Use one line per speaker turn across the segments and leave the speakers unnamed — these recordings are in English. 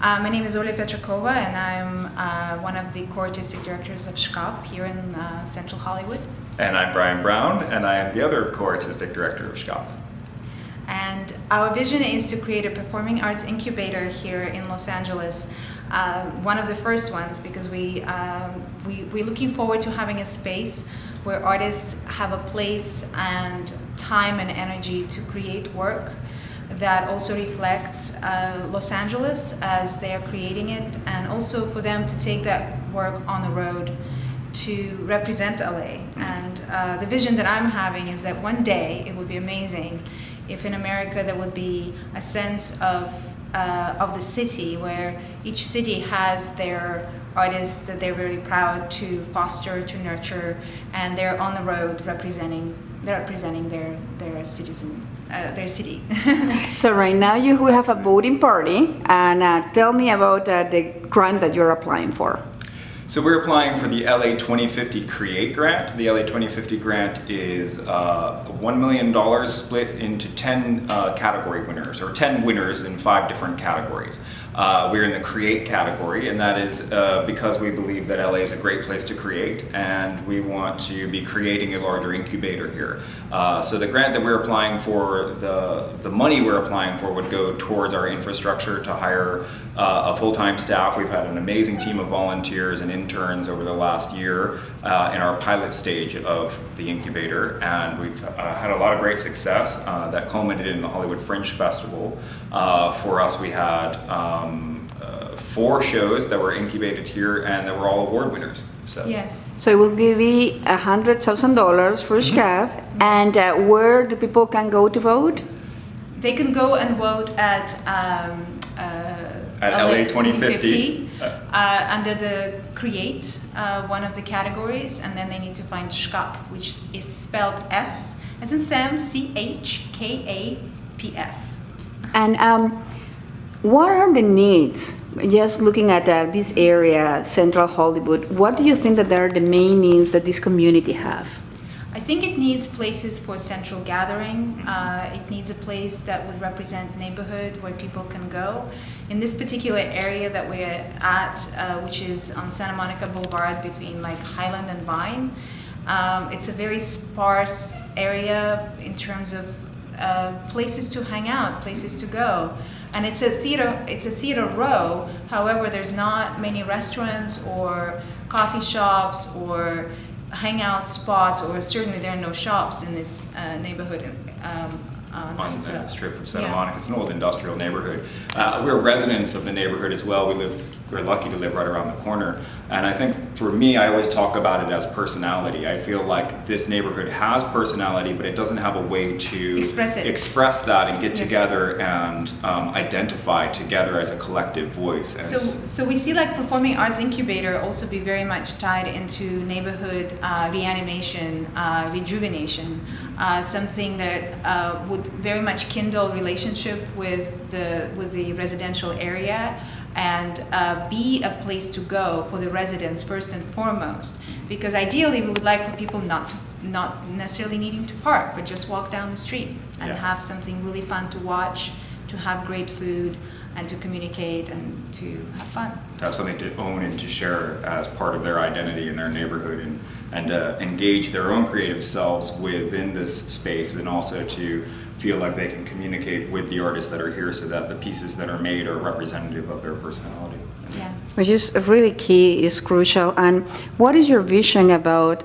My name is Oля Petrakova, and I'm one of the co-artistic directors of Schkapf here in Central Hollywood.
And I'm Brian Brown, and I am the other co-artistic director of Schkapf.
And our vision is to create a performing arts incubator here in Los Angeles. One of the first ones, because we're looking forward to having a space where artists have a place and time and energy to create work that also reflects Los Angeles as they are creating it, and also for them to take that work on the road to represent LA. And the vision that I'm having is that one day it would be amazing if in America there would be a sense of the city where each city has their artists that they're very proud to foster, to nurture, and they're on the road representing their citizen, their city.
So right now you will have a voting party, and tell me about the grant that you're applying for.
So we're applying for the LA2050 CREATE grant. The LA2050 grant is $1 million split into 10 category winners, or 10 winners in 5 different categories. We're in the CREATE category, and that is because we believe that LA is a great place to create, and we want to be creating a larger incubator here. So the grant that we're applying for, the money we're applying for would go towards our infrastructure to hire a full-time staff. We've had an amazing team of volunteers and interns over the last year in our pilot stage of the incubator, and we've had a lot of great success that culminated in the Hollywood Fringe Festival. For us, we had 4 shows that were incubated here, and they were all award winners. So.
Yes.
So it will give you $100,000 for Schkapf, and where do people can go to vote?
They can go and vote at
LA2050
under the CREATE, one of the categories, and then they need to find Schkapf, which is spelled S as in Sam, CHKAPF.
And what are the needs? Just looking at this area, Central Hollywood, what do you think that are the main needs that this community have?
I think it needs places for central gathering. It needs a place that would represent neighborhood where people can go. In this particular area that we're at, which is on Santa Monica Blvd between like Highland and Vine, it's a very sparse area in terms of places to hang out, places to go. And it's a theater row. However, there's not many restaurants or coffee shops or hangout spots, or certainly there are no shops in this neighborhood.
On the strip of Santa Monica. It's an old industrial neighborhood. We're residents of the neighborhood as well. We're lucky to live right around the corner. And I think for me, I always talk about it as personality. I feel like this neighborhood has personality, but it doesn't have a way to express that and get together and identify together as a collective voice.
So we see like performing arts incubator also be very much tied into neighborhood reanimation, rejuvenation, something that would very much kindle relationship with the residential area, and be a place to go for the residents first and foremost, because ideally we would like for people not necessarily needing to park, but just walk down the street and have something really fun to watch, to have great food, and to communicate and to have fun.
To have something to own and to share as part of their identity in their neighborhood, and engage their own creative selves within this space, and also to feel like they can communicate with the artists that are here so that the pieces that are made are representative of their personality.
Yeah. Which is really key, is crucial. And what is your vision about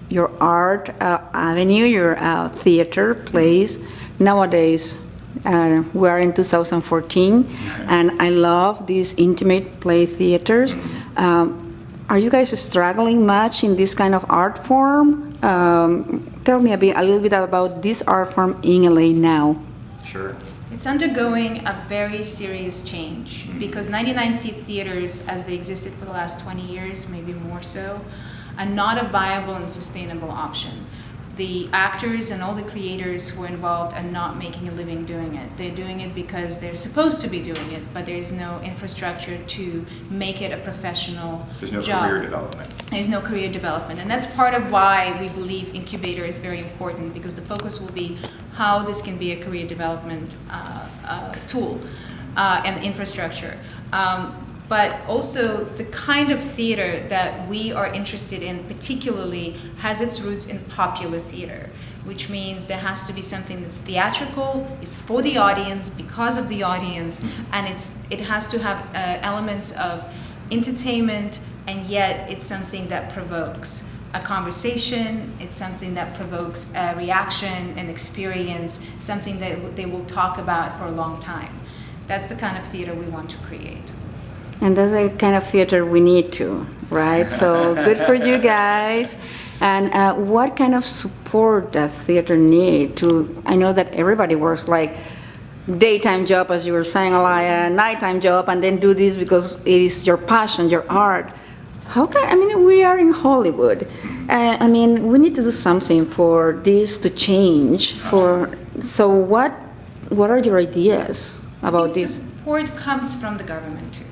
your art avenue, your theater, plays? Nowadays, we are in 2014, and I love these intimate play theaters. Are you guys struggling much in this kind of art form? Tell me a little bit about this art form in LA now.
Sure.
It's undergoing a very serious change, because 99-seat theaters, as they existed for the last 20 years, maybe more so, are not a viable and sustainable option. The actors and all the creators who are involved are not making a living doing it. They're doing it because they're supposed to be doing it, but there's no infrastructure to make it a professional job.
There's no career development.
There's no career development. And that's part of why we believe incubator is very important, because the focus will be how this can be a career development tool. and infrastructure. But also the kind of theater that we are interested in particularly has its roots in popular theater, which means there has to be something that's theatrical, is for the audience, because of the audience, and it has to have elements of entertainment, and yet it's something that provokes a conversation, it's something that provokes a reaction, an experience, something that they will talk about for a long time. That's the kind of theater we want to create.
And that's the kind of theater we need to, right? So good for you guys. And what kind of support does theater need to, I know that everybody works like daytime job, as you were saying, Alaya, nighttime job, and then do this because it is your passion, your art. How can, I mean, we are in Hollywood. I mean, we need to do something for this to change. So what are your ideas about this?
Support comes from the government too.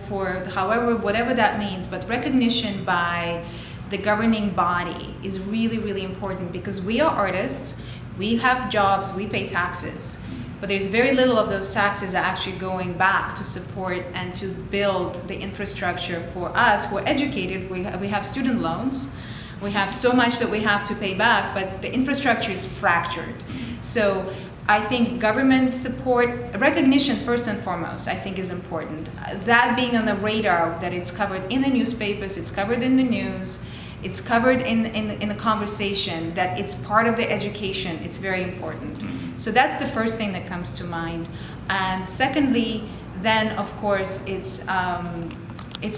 For however, whatever that means, but recognition by the governing body is really, really important, because we are artists, we have jobs, we pay taxes, but there's very little of those taxes actually going back to support and to build the infrastructure for us who are educated. We have student loans, we have so much that we have to pay back, but the infrastructure is fractured. So I think government support, recognition first and foremost, I think is important. That being on the radar, that it's covered in the newspapers, it's covered in the news, it's covered in the conversation, that it's part of the education, it's very important. So that's the first thing that comes to mind. And secondly, then of course, it's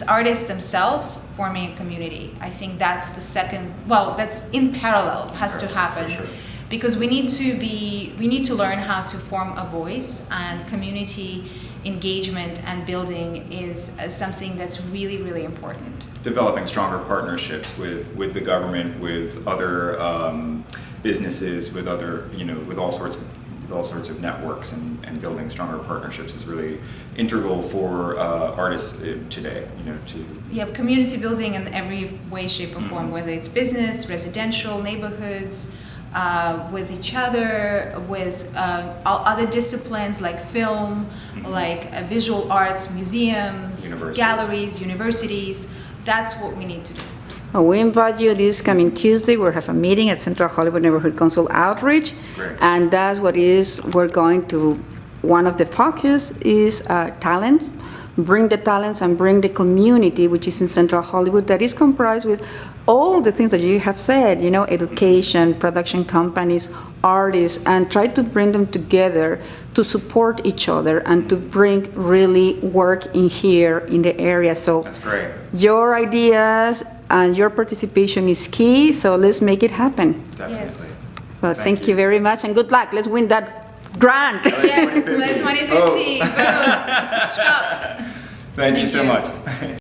artists themselves forming a community. I think that's the second, well, that's in parallel, has to happen.
For sure.
Because we need to learn how to form a voice, and community engagement and building is something that's really, really important.
Developing stronger partnerships with the government, with other businesses, with other, with all sorts of networks, and building stronger partnerships is really integral for artists today.
Yeah, community building in every way, shape, or form, whether it's business, residential, neighborhoods, with each other, with other disciplines like film, like visual arts, museums, galleries, universities. That's what we need to do.
Well, we invite you this coming Tuesday. We'll have a meeting at Central Hollywood Neighborhood Council Outreach.
Great.
And that's what we're going to, one of the focus is talents. Bring the talents and bring the community, which is in Central Hollywood, that is comprised with all the things that you have said, education, production companies, artists, and try to bring them together to support each other and to bring really work in here in the area. So
that's great.
Your ideas and your participation is key, so let's make it happen.
Definitely.
Yes.
Well, thank you very much, and good luck. Let's win that grant.
Yes, LA2050, vote, Schkapf.
Thank you so much.
Vote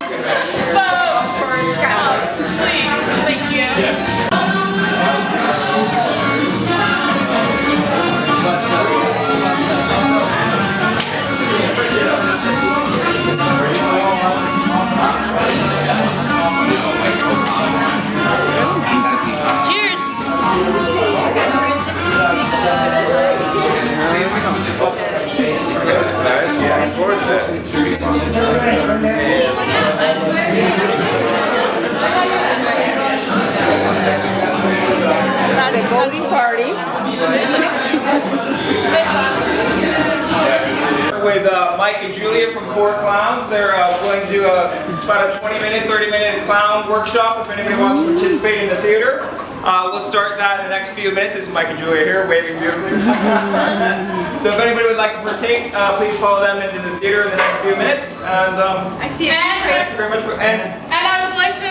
for Schkapf, please. Thank you.
Yes.
The voting party.
With Mike and Julia from Four Clowns. They're going to do about a 20-minute, 30-minute clown workshop if anybody wants to participate in the theater. We'll start that in the next few minutes. This is Mike and Julia here, waving beautifully. So if anybody would like to partake, please follow them into the theater in the next few minutes. And
I see it.
thank you very much.
And I would like to